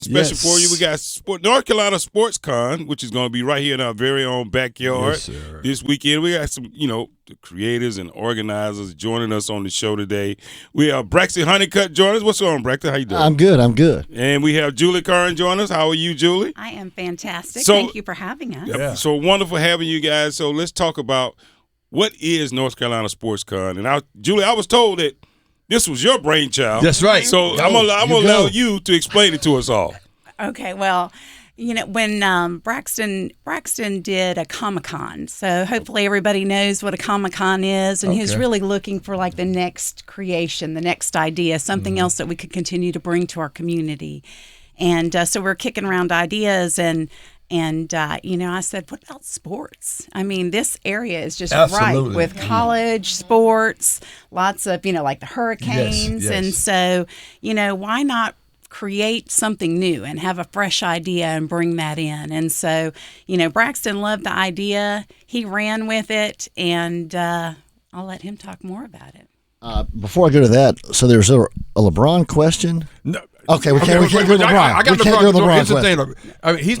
special for you. We got North Carolina Sports Con, which is going to be right here in our very own backyard this weekend. We got some, the creators and organizers joining us on the show today. We have Braxton Honeycutt joining us. What's going on, Braxton? How you doing? I'm good. And we have Julie Carron joining us. How are you, Julie? I am fantastic. Thank you for having us. Yeah. So wonderful having you guys. So let's talk about what is North Carolina Sports Con. And Julie, I was told that this was your brainchild. That's right. So I'm gonna allow you to explain it to us all. Okay. Well, when Braxton did a Comic-Con, so hopefully everybody knows what a Comic-Con is, and he's really looking for like the next creation, the next idea, something else that we could continue to bring to our community. And so we're kicking around ideas, and I said, what about sports? I mean, this area is just right with college sports, lots of, like the Hurricanes. Yes. And so, why not create something new and have a fresh idea and bring that in? And so, Braxton loved the idea. He ran with it, and I'll let him talk more about it. Before I go to that, so there's a LeBron question? No. Okay, we can't go to LeBron. I got we can't go to LeBron. Here's the thing. I mean, he's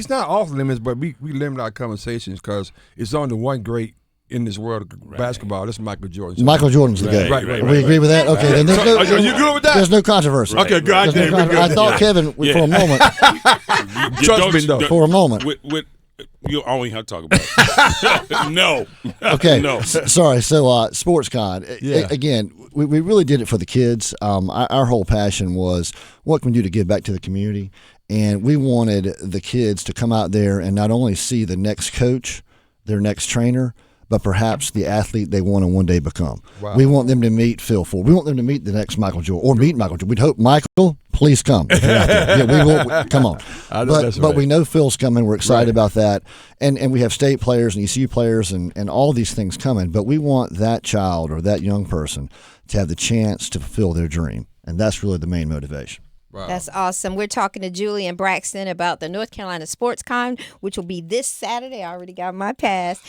not off limits, but we limit our conversations because it's only one great in this world of basketball. This is Michael Jordan. Michael Jordan's the guy. Right. We agree with that? Okay. Then Are you good with that? There's no controversy. Okay, good. I thought Kevin, for a moment. Trust me, though. For a moment. You only have to talk about it. No. Okay. No. Sorry. So, Sports Con. Again, we really did it for the kids. Our whole passion was what can we do to give back to the community, and we wanted the kids to come out there and not only see the next coach, their next trainer, but perhaps the athlete they want to one day become. Wow. We want them to meet Phil Ford. We want them to meet the next Michael Jordan or meet Michael Jordan. We'd hope Michael, please come. Come on. But we know Phil's coming. We're excited about that. And we have state players and ECU players and all these things coming. But we want that child or that young person to have the chance to fulfill their dream. And that's really the main motivation. Wow. That's awesome. We're talking to Julie and Braxton about the North Carolina Sports Con, which will be this Saturday. I already got my pass.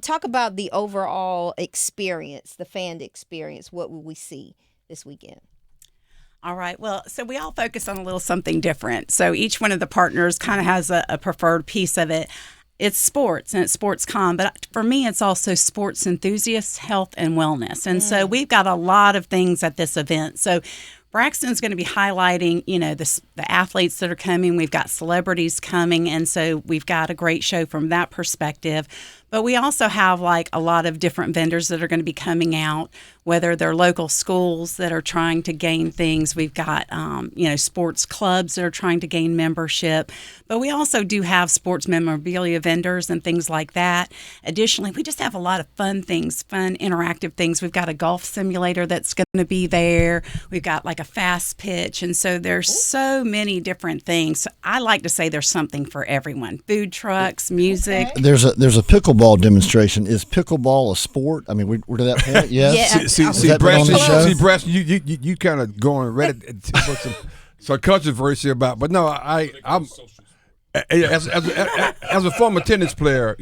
Talk about the overall experience, the fan experience. What will we see this weekend? All right. Well, so we all focus on a little something different. So each one of the partners kind of has a preferred piece of it. It's sports and it's Sports Con, but for me, it's also sports enthusiasts, health, and wellness. And so we've got a lot of things at this event. So Braxton's going to be highlighting, the athletes that are coming. We've got celebrities coming, and so we've got a great show from that perspective. But we also have like a lot of different vendors that are going to be coming out, whether they're local schools that are trying to gain things. We've got, sports clubs that are trying to gain membership. But we also do have sports memorabilia vendors and things like that. Additionally, we just have a lot of fun things, fun interactive things. We've got a golf simulator that's going to be there. We've got like a fast pitch. And so there's so many different things. I like to say there's something for everyone. Food trucks, music. Okay. There's a pickleball demonstration. Is pickleball a sport? I mean, we're to that point. Yes. Yeah. See, Braxton, you kind of going ready for some controversy about. But no, I'm as a former tennis player,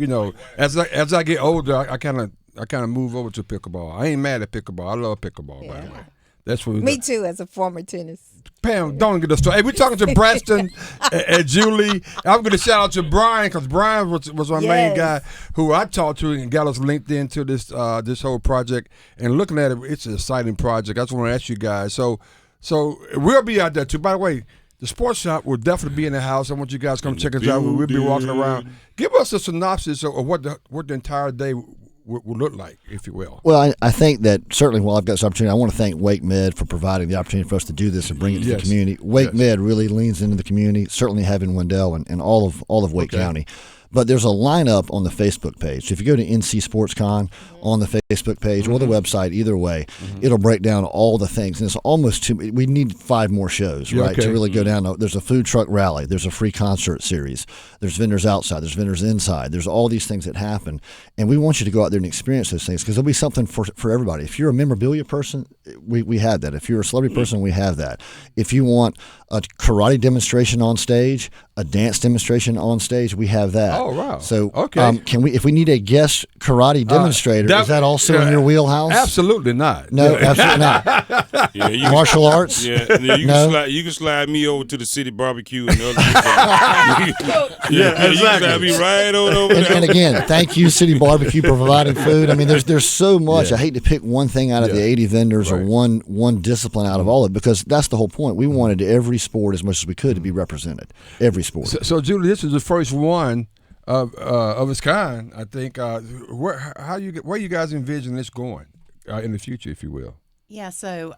as I get older, I kind of move over to pickleball. I ain't mad at pickleball. I love pickleball. By the way, that's what me too. As a former tennis. Pam, don't get us started. Hey, we're talking to Braxton and Julie. I'm going to shout out to Brian because Brian was our main guy who I talked to and got us linked into this whole project. And looking at it, it's an exciting project. I just want to ask you guys. So we'll be out there too. By the way, the sports shop will definitely be in the house. I want you guys to come check us out. We'll be walking around. Give us a synopsis of what the entire day would look like, if you will. Well, I think that certainly while I've got this opportunity, I want to thank Wake Med for providing the opportunity for us to do this and bring it to the community. Wake Med really leans into the community, certainly having Wendell and all of Wake County. But there's a lineup on the Facebook page. So if you go to NC Sports Con on the Facebook page or the website, either way, it'll break down all the things. And it's almost we need 5 more shows, right, to really go down. There's a food truck rally. There's a free concert series. There's vendors outside. There's vendors inside. There's all these things that happen. And we want you to go out there and experience those things because there'll be something for everybody. If you're a memorabilia person, we have that. If you're a celebrity person, we have that. If you want a karate demonstration on stage, a dance demonstration on stage, we have that. that. Oh, wow. So, okay. Can we, if we need a guest karate demonstrator, is that also in your wheelhouse? Absolutely not. No, absolutely not. Yeah, Martial arts? Yeah, you can slide me over to the city barbecue and other exactly. You can slide me right over there. And again, thank you, City Barbecue, for providing food. I mean, there's so much. I hate to pick one thing out of the 80 vendors or one discipline out of all of it, because that's the whole point. We wanted every sport as much as we could to be represented. Every sport. So Julie, this is the first one of its kind, I think. Where you guys envision this going in the future, if you will? Yeah, so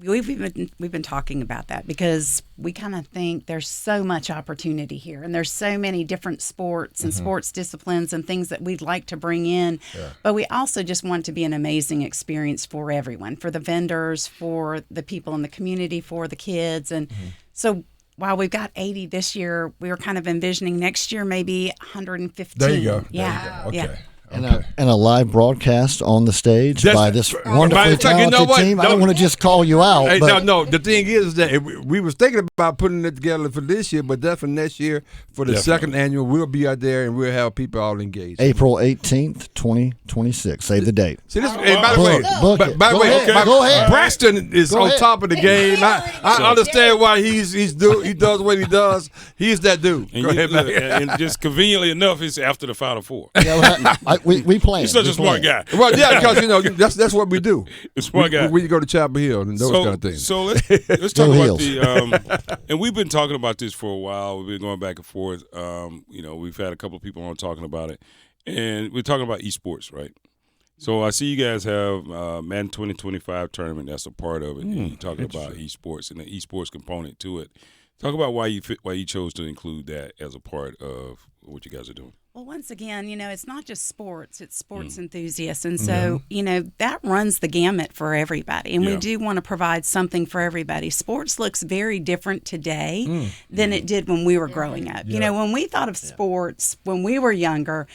we've been talking about that because we kind of think there's so much opportunity here, and there's so many different sports and sports disciplines and things that we'd like to bring in. Yeah. But we also just want it to be an amazing experience for everyone, for the vendors, for the people in the community, for the kids. And so while we've got 80 this year, we were kind of envisioning next year maybe 115. There you go. Yeah. Okay. Yeah. And a live broadcast on the stage by this wonderfully talented team. I don't want to just call you out. Hey, but no. The thing is that we was thinking about putting it together for this year, but definitely next year for the second annual, we'll be out there and we'll have people all engaged. April 18th, 2026. Save the date. See this? Hey, by the way, go ahead. Braxton is on top of the game. I understand why he does what he does. He's that dude. And, and just conveniently enough, it's after the Final Four. We plan. You're such a smart guy. Well, yeah, because that's what we do. Smart guy. We go to Chapel Hill and those kind of things. So let's talk about the and we've been talking about this for a while. We've been going back and forth. We've had a couple of people on talking about it, and we're talking about esports, right? So I see you guys have Madden 2025 tournament. That's a part of it. And you're talking about esports and the esports component to it. Talk about why you chose to include that as a part of what you guys are doing. Well, once again, it's not just sports, it's sports enthusiasts. And so, that runs the gamut for everybody. And we do want to provide something for everybody. Sports looks very different today than it did when we were growing up. Yeah. When we thought of sports when we were younger,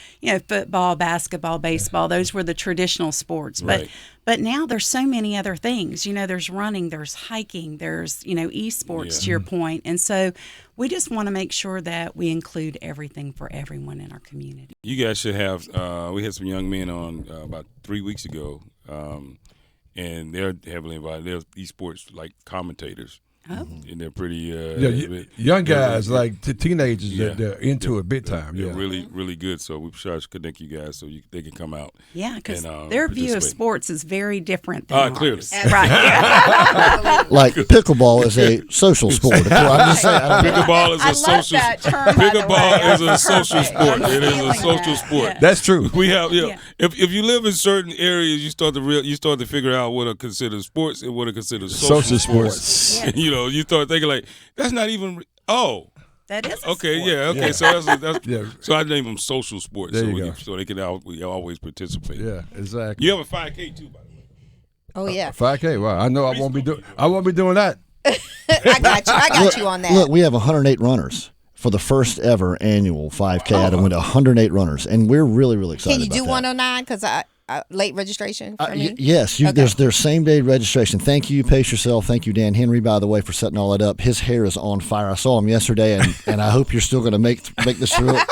football, basketball, baseball, those were the traditional sports. Right. But now there's so many other things. There's running, there's hiking, there's, esports to your point. And so we just want to make sure that we include everything for everyone in our community. You guys should have, we had some young men on about 3 weeks ago, and they're heavily involved. They're esports like commentators. Oh. And they're pretty young guys, like teenagers. They're into it big time. They're really, really good. So we try to connect you guys so they can come out. Yeah, because their view of sports is very different than ours. Clearly. Right. Like pickleball is a social sport. I'm just saying, pickleball is a social sport. Pickleball is a social sport. It is a social sport. Yeah. That's true. We have if you live in certain areas, you start to figure out what are considered sports and what are considered social sports. Yeah. You start thinking like that's not even. That is okay. sport. Yeah. Okay. So that's so I name them social sports. So they can always participate. Yeah. Exactly. You have a 5K too, by the way. Oh yeah. 5K. Wow. I know I won't be doing that. I got you on that. Look, we have 108 runners for the first ever annual 5K. Out of 108 runners, and we're really, really excited. Can you do about 109? Because late registration for me? Yes, okay. There's same day registration. Thank you, Pace Yourself. Thank you, Dan Henry, by the way, for setting all that up. His hair is on fire. I saw him yesterday, and I hope you're still going to make this through it.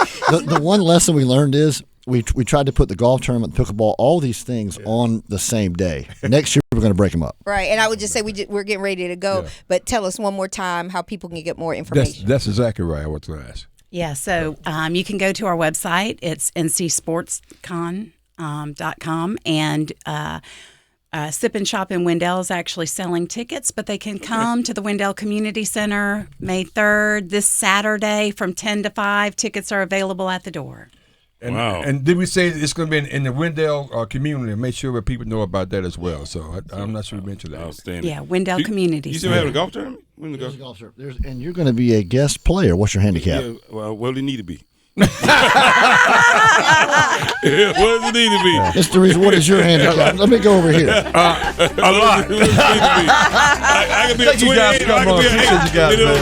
The one lesson we learned is we tried to put the golf tournament, pickleball, all these things on the same day. Next year we're going to break them up. Right, and I would just say we're getting ready to go, but tell us one more time how people can get more information. That's exactly right. I was going to ask. Yeah, so you can go to our website. It's ncsportscon.com, and Sip and Shop in Wendell is actually selling tickets, but they can come to the Wendell Community Center May 3rd, this Saturday from 10 to 5. Tickets are available at the door. And, and did we say it's going to be in the Wendell community? Make sure that people know about that as well. So I'm not sure we mentioned that. Outstanding. Yeah, Wendell Community. You still have a golf tournament? There's a golf tournament. And you're going to be a guest player. What's your handicap? Yeah, well, you need to be. What does it need to be? Mr. Reese, what is your handicap? Let me go over here. A lot. I can be a 28. I can be a 8.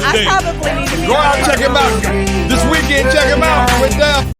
I probably need to be. Go out and check him out. This weekend, check him out. Wendell.